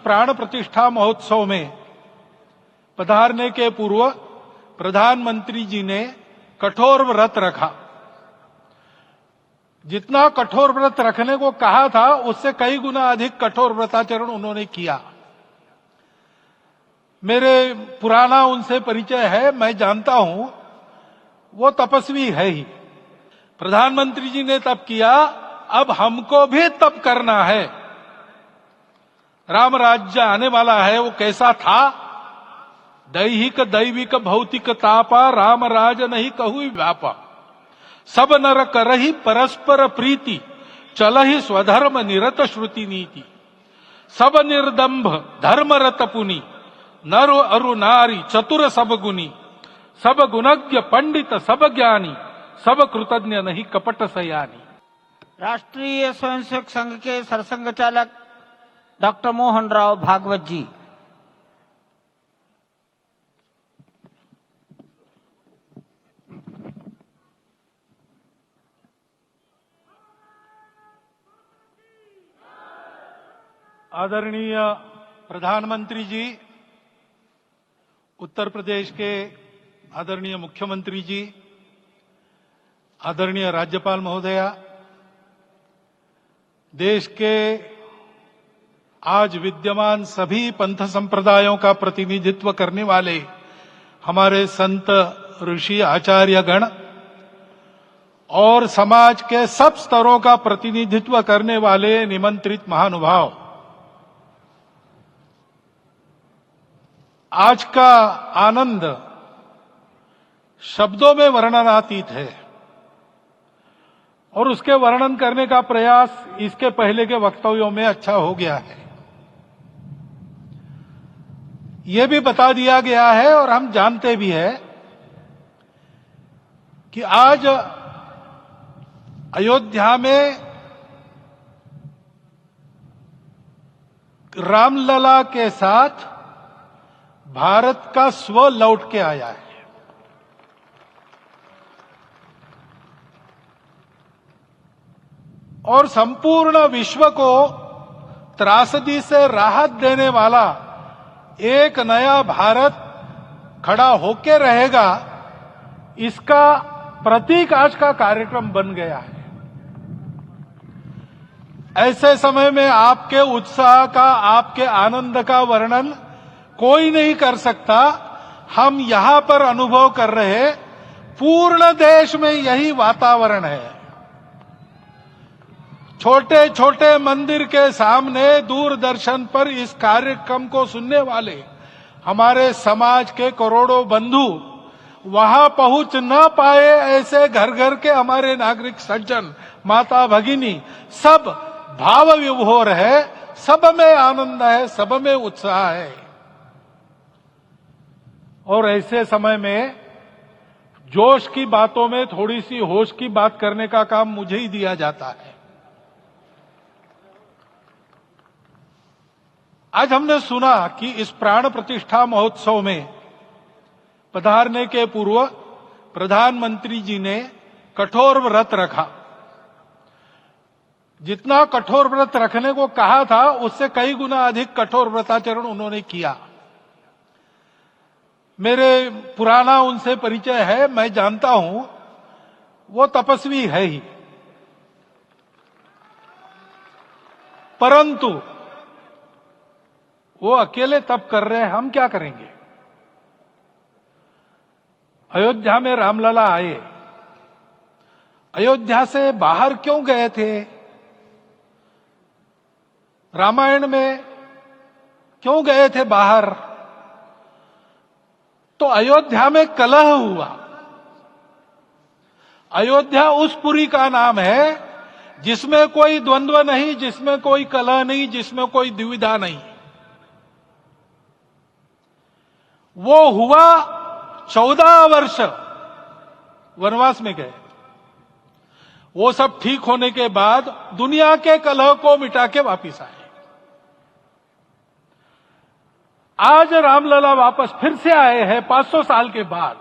प्राण प्रतिष्ठा महोत्सव में पधारने के पूर्व प्रधानमंत्री जी ने कठोर व्रत रखा। जितना कठोर व्रत रखने को कहा था उससे कई गुना अधिक कठोर व्रताचरण उन्होंने किया। मेरे पुराना उनसे परिचय है, मैं जानता हूं वो तपस्वी है ही। प्रधानमंत्री जी ने तप किया, अब हमको भी तप करना है। राम राज्य आने वाला है, वो कैसा था? दैहिक दैविक भौतिक तापा, राम राज नहीं कहु व्यापा। सब नर करहि परस्पर प्रीति, चलहि स्वधर्म निरत श्रुति नीति। सब निर्दंभ धर्म रत पुनि, नर अरु नारी चतुर सब गुनी। सब गुणज्ञ पंडित सब ज्ञानी, सब कृतज्ञ नहीं कपट सयानी। राष्ट्रीय स्वयंसेवक संघ के सरसंघ चालक डॉक्टर मोहन राव भागवत जी। आदरणीय प्रधानमंत्री जी, उत्तर प्रदेश के आदरणीय मुख्यमंत्री जी, आदरणीय राज्यपाल महोदया, देश के आज विद्यमान सभी पंथ संप्रदायों का प्रतिनिधित्व करने वाले हमारे संत ऋषि आचार्य गण और समाज के सब स्तरों का प्रतिनिधित्व करने वाले निमंत्रित महानुभाव, आज का आनंद शब्दों में वर्णनातीत है और उसके वर्णन करने का प्रयास इसके पहले के वक्तव्यों में अच्छा हो गया है। यह भी बता दिया गया है और हम जानते भी हैं कि आज अयोध्या में रामलला के साथ भारत का स्व लौट के आया है। और संपूर्ण विश्व को त्रासदी से राहत देने वाला एक नया भारत खड़ा होके रहेगा, इसका प्रतीक आज का कार्यक्रम बन गया है। ऐसे समय में आपके उत्साह का, आपके आनंद का वर्णन कोई नहीं कर सकता। हम यहां पर अनुभव कर रहे, पूर्ण देश में यही वातावरण है। छोटे छोटे मंदिर के सामने दूरदर्शन पर इस कार्यक्रम को सुनने वाले हमारे समाज के करोड़ों बंधु, वहां पहुंच न पाए ऐसे घर घर के हमारे नागरिक सज्जन, माता भगिनी, सब भाव विभोर है, सब में आनंद है, सब में उत्साह है। और ऐसे समय में जोश की बातों में थोड़ी सी होश की बात करने का काम मुझे ही दिया जाता है। आज हमने सुना कि इस प्राण प्रतिष्ठा महोत्सव में पधारने के पूर्व प्रधानमंत्री जी ने कठोर व्रत रखा। जितना कठोर व्रत रखने को कहा था उससे कई गुना अधिक कठोर व्रताचरण उन्होंने किया। मेरे पुराना उनसे परिचय है, मैं जानता हूं वो तपस्वी है ही। परंतु वो अकेले तप कर रहे हैं, हम क्या करेंगे? अयोध्या में रामलला आए, अयोध्या से बाहर क्यों गए थे? रामायण में क्यों गए थे बाहर? तो अयोध्या में कलह हुआ। अयोध्या उस पुरी का नाम है जिसमें कोई द्वंद्व नहीं, जिसमें कोई कलह नहीं, जिसमें कोई दुविधा नहीं। वो हुआ 14 वर्ष वनवास में गए। वो सब ठीक होने के बाद दुनिया के कलह को मिटा के वापिस आए। आज रामलला वापस फिर से आए हैं 500 साल के बाद।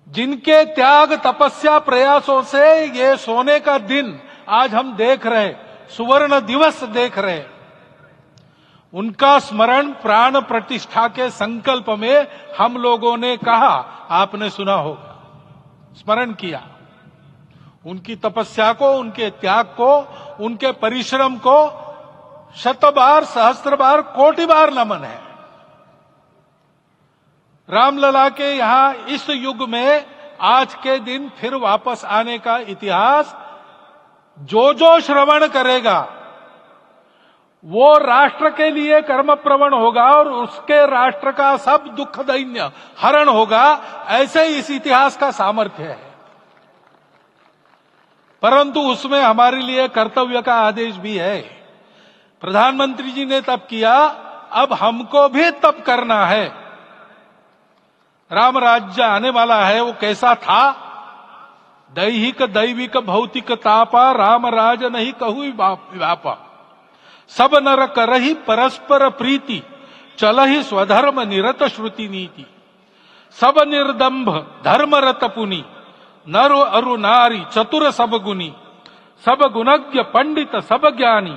जिनके त्याग तपस्या प्रयासों से ये सोने का दिन आज हम देख रहे, सुवर्ण दिवस देख रहे। उनका स्मरण प्राण प्रतिष्ठा के संकल्प में हम लोगों ने कहा, आपने सुना होगा, स्मरण किया। उनकी तपस्या को, उनके त्याग को, उनके परिश्रम को शत बार, सहस्त्र बार, कोटि बार नमन है। रामलला के यहां इस युग में आज के दिन फिर वापस आने का इतिहास जो जो श्रवण करेगा वो राष्ट्र के लिए कर्म प्रवण होगा और उसके राष्ट्र का सब दुख दैन्य हरण होगा। ऐसे इस इतिहास का सामर्थ्य है। परंतु उसमें हमारे लिए कर्तव्य का आदेश भी है। प्रधानमंत्री जी ने तप किया, अब हमको भी तप करना है। राम राज्य आने वाला है, वो कैसा था? दैहिक दैविक भौतिक तापा, राम राज नहीं कहु व्यापा। सब नर करहि परस्पर प्रीति, चलहि स्वधर्म निरत श्रुति नीति। सब निर्दंभ धर्म रत पुनि, नर अरु नारी चतुर सब गुनी। सब गुणज्ञ पंडित सब ज्ञानी,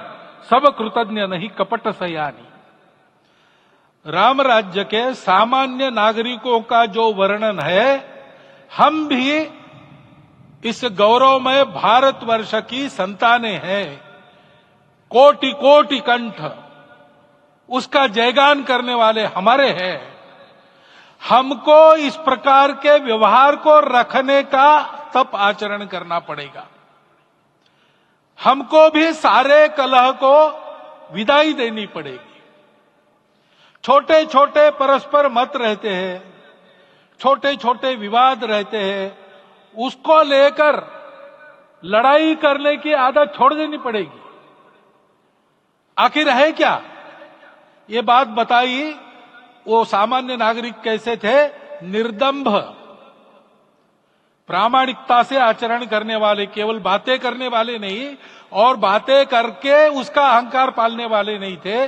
सब कृतज्ञ नहीं कपट सयानी। राम राज्य के सामान्य नागरिकों का जो वर्णन है, हम भी इस गौरवमय भारतवर्ष की संतानें हैं। कोटि कोटि कंठ उसका जयगान करने वाले हमारे हैं। हमको इस प्रकार के व्यवहार को रखने का तप आचरण करना पड़ेगा। हमको भी सारे कलह को विदाई देनी पड़ेगी। छोटे छोटे परस्पर मत रहते हैं, छोटे छोटे विवाद रहते हैं, उसको लेकर लड़ाई करने की आदत छोड़ देनी पड़ेगी। आखिर है क्या? ये बात बताई, वो सामान्य नागरिक कैसे थे? निर्दंभ, प्रामाणिकता से आचरण करने वाले, केवल बातें करने वाले नहीं और बातें करके उसका अहंकार पालने वाले नहीं थे।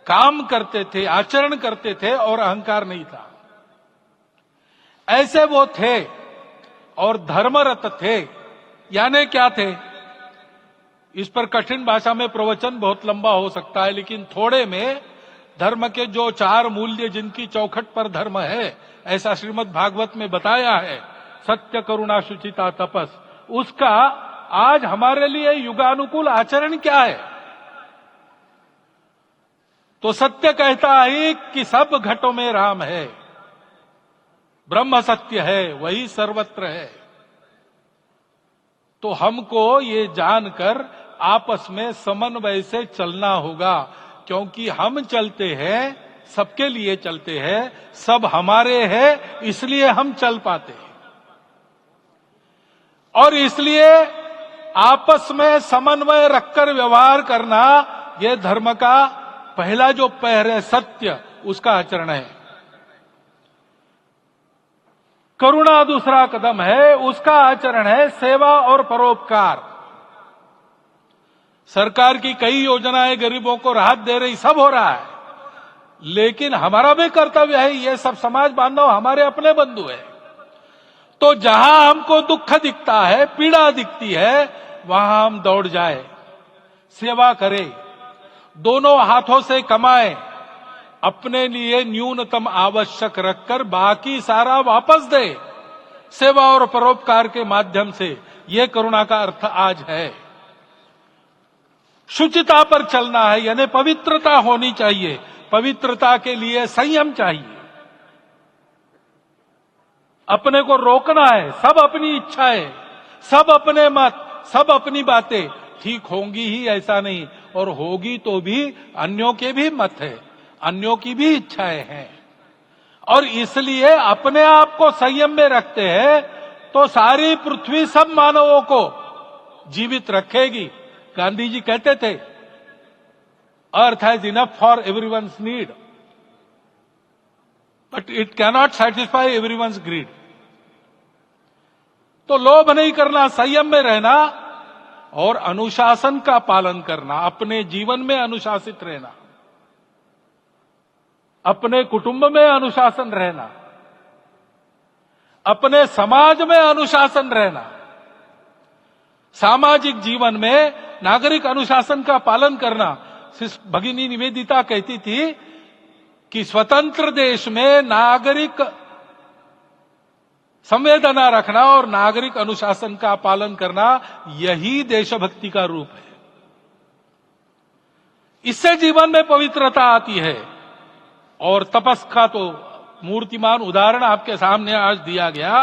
काम करते थे, आचरण करते थे और अहंकार नहीं था। ऐसे वो थे और धर्मरत थे। यानी क्या थे? इस पर कठिन भाषा में प्रवचन बहुत लंबा हो सकता है, लेकिन थोड़े में धर्म के जो 4 मूल्य जिनकी चौखट पर धर्म है, ऐसा श्रीमद् भागवत में बताया है, सत्य करुणा शुचिता तपस, उसका आज हमारे लिए युगानुकूल आचरण क्या है? तो सत्य कहता है कि सब घटों में राम है, ब्रह्म सत्य है, वही सर्वत्र है। तो हमको ये जानकर आपस में समन्वय से चलना होगा, क्योंकि हम चलते हैं, सबके लिए चलते हैं, सब हमारे हैं, इसलिए हम चल पाते हैं। और इसलिए आपस में समन्वय रखकर व्यवहार करना, यह धर्म का पहला जो पैर है, सत्य, उसका आचरण है। करुणा दूसरा कदम है, उसका आचरण है सेवा और परोपकार। सरकार की कई योजनाएं गरीबों को राहत दे रही, सब हो रहा है, लेकिन हमारा भी कर्तव्य है, ये सब समाज बांधव हमारे अपने बंधु है। तो जहां हमको दुख दिखता है, पीड़ा दिखती है, वहां हम दौड़ जाए, सेवा करें, दोनों हाथों से कमाएं, अपने लिए न्यूनतम आवश्यक रखकर बाकी सारा वापस दे, सेवा और परोपकार के माध्यम से। यह करुणा का अर्थ आज है। शुचिता पर चलना है, यानी पवित्रता होनी चाहिए। पवित्रता के लिए संयम चाहिए, अपने को रोकना है। सब अपनी इच्छाएं, सब अपने मत, सब अपनी बातें ठीक होंगी ही ऐसा नहीं, और होगी तो भी अन्यों के भी मत है, अन्यों की भी इच्छाएं हैं। और इसलिए अपने आप को संयम में रखते हैं तो सारी पृथ्वी सब मानवों को जीवित रखेगी। गांधी जी कहते थे, earth has enough for everyone's need, but it cannot satisfy everyone's greed. तो लोभ नहीं करना, संयम में रहना और अनुशासन का पालन करना, अपने जीवन में अनुशासित रहना, अपने कुटुंब में अनुशासन रहना, अपने समाज में अनुशासन रहना। सामाजिक जीवन में नागरिक अनुशासन का पालन करना, भगिनी निवेदिता कहती थी कि स्वतंत्र देश में नागरिक संवेदना रखना और नागरिक अनुशासन का पालन करना यही देशभक्ति का रूप है। इससे जीवन में पवित्रता आती है। और तपस का तो मूर्तिमान उदाहरण आपके सामने आज दिया गया।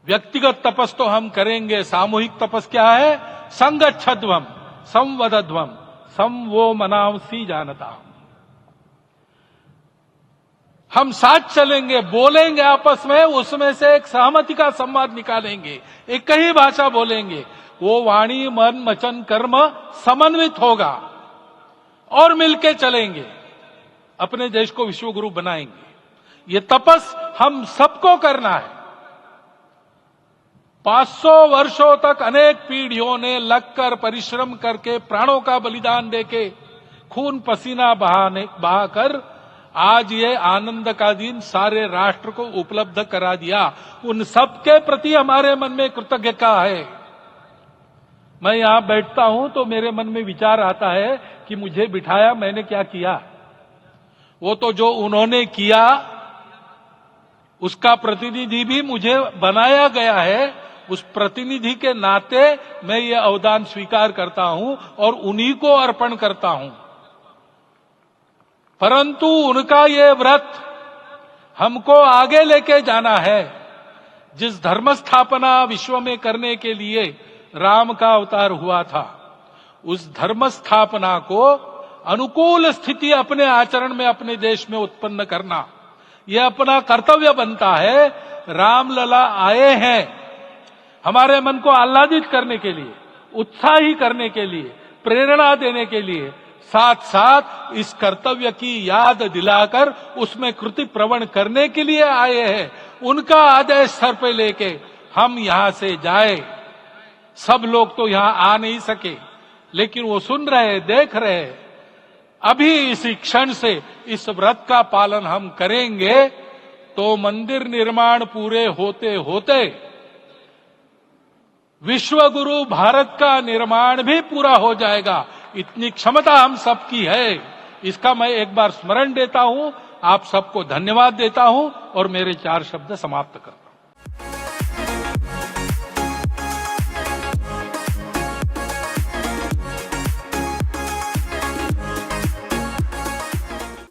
व्यक्तिगत तपस तो हम करेंगे, सामूहिक तपस क्या है? संगच्छध्वम संवदध्वम संवो मनांसी जानता। हम साथ चलेंगे, बोलेंगे आपस में, उसमें से एक सहमति का संवाद निकालेंगे, एक ही भाषा बोलेंगे, वो वाणी मन वचन कर्म समन्वित होगा और मिलके चलेंगे, अपने देश को विश्वगुरु बनाएंगे। ये तपस हम सबको करना है। 500 वर्षों तक अनेक पीढ़ियों ने लगकर परिश्रम करके प्राणों का बलिदान देके खून पसीना बहाकर आज ये आनंद का दिन सारे राष्ट्र को उपलब्ध करा दिया। उन सबके प्रति हमारे मन में कृतज्ञता है। मैं यहां बैठता हूं तो मेरे मन में विचार आता है कि मुझे बिठाया, मैंने क्या किया? वो तो जो उन्होंने किया उसका प्रतिनिधि भी मुझे बनाया गया है। उस प्रतिनिधि के नाते मैं ये अवदान स्वीकार करता हूं और उन्हीं को अर्पण करता हूं। परंतु उनका ये व्रत हमको आगे लेके जाना है। जिस धर्म स्थापना विश्व में करने के लिए राम का अवतार हुआ था, उस धर्म स्थापना को अनुकूल स्थिति अपने आचरण में अपने देश में उत्पन्न करना, यह अपना कर्तव्य बनता है। रामलला आए हैं हमारे मन को आह्लादित करने के लिए, उत्साही करने के लिए, प्रेरणा देने के लिए, साथ साथ इस कर्तव्य की याद दिलाकर उसमें कृति प्रवण करने के लिए आए हैं। उनका आदेश सर पे लेके हम यहां से जाए। सब लोग तो यहां आ नहीं सके, लेकिन वो सुन रहे, देख रहे। अभी इसी क्षण से इस व्रत का पालन हम करेंगे तो मंदिर निर्माण पूरे होते होते विश्वगुरु भारत का निर्माण भी पूरा हो जाएगा। इतनी क्षमता हम सबकी है। इसका मैं एक बार स्मरण देता हूं, आप सबको धन्यवाद देता हूं और मेरे 4 शब्द समाप्त करता हूं।